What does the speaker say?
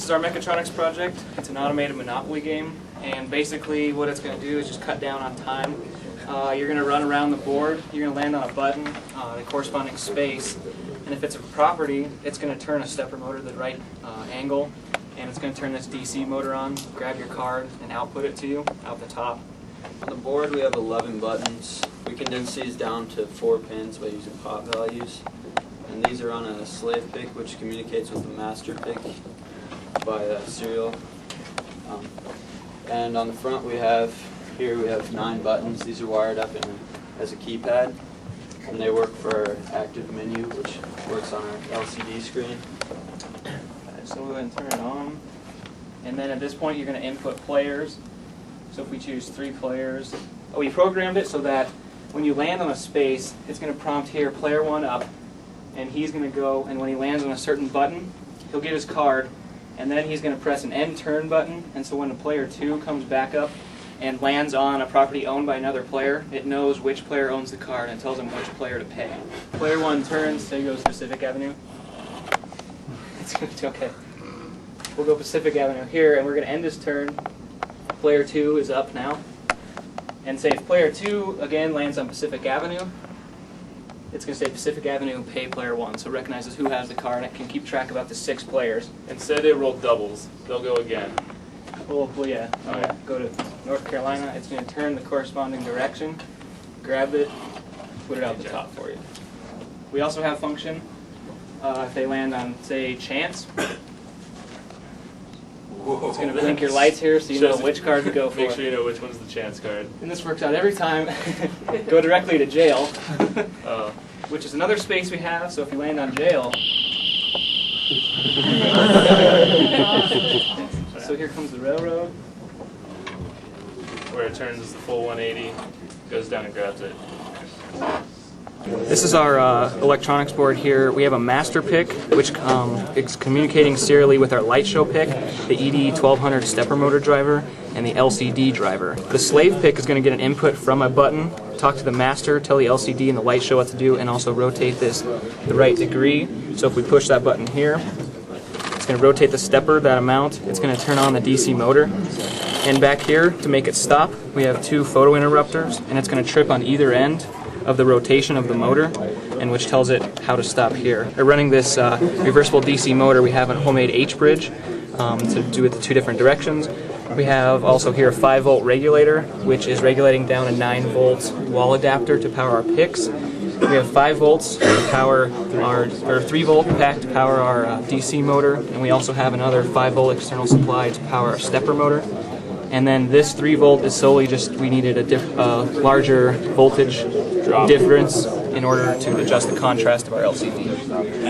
is our mechatronics project. It's an automated Monopoly game, and basically what it's going to do is just cut down on time. You're going to run around the board, you're going to land on a button, the corresponding space, and if it's a property, it's going to turn a stepper motor to the right angle, and it's going to turn this DC motor on, grab your card, and output it to you out the top. On the board we have 11 buttons. We condense these down to 4 pins by using pot values. And these are on a slave pick which communicates with the master pick by serial. And on the front we have 9 buttons. These are wired up as a keypad, and they work for our active menu, which works on our LCD screen. So we'll go ahead and turn it on, and then at this point you're going to input players. So if we choose 3 players, we programmed it so that when you land on a space, it's going to prompt here player 1 up, and he's going to go, and when he lands on a certain button, he'll get his card, and then he's going to press an end turn button, and so when the player 2 comes back up and lands on a property owned by another player, it knows which player owns the card and tells him which player to pay. Player 1 turns, say goes Pacific Avenue. It's okay. We'll go Pacific Avenue here, and we're going to end this turn. Player 2 is up now. And say if player 2 again lands on Pacific Avenue, it's going to say Pacific Avenue, pay player 1. So it recognizes who has the card, and it can keep track of up to 6 players. Instead they roll doubles. They'll go again. Well, yeah. Go to North Carolina. It's going to turn the corresponding direction, grab it, put it out the top for you. We also have function if they land on, say, chance. Whoa. It's going to blink your lights here so you know which card to go for. Make sure you know which one's the chance card. And this works out every time. Go directly to jail, which is another space we have, so if you land on jail... So here comes the railroad. Where it turns the full 180, goes down and grabs it. This is our electronics board here. We have a master pick, which is communicating serially with our light show pick, the ED1200 stepper motor driver, and the LCD driver. The slave pick is going to get an input from a button, talk to the master, tell the LCD and the light show what to do, and also rotate this the right degree. So if we push that button here, it's going to rotate the stepper that amount. It's going to turn on the DC motor. And back here, to make it stop, we have 2 photo interrupters, and it's going to trip on either end of the rotation of the motor, and which tells it how to stop here. By running this reversible DC motor, we have a homemade H-bridge to do it the 2 different directions. We have also here a 5-volt regulator, which is regulating down a 9-volt wall adapter to power our picks. We have 5 volts to power our, or 3-volt pack to power our DC motor, and we also have another 5-volt external supply to power our stepper motor. And then this 3-volt is solely just, we needed a larger voltage difference in order to adjust the contrast of our LCD.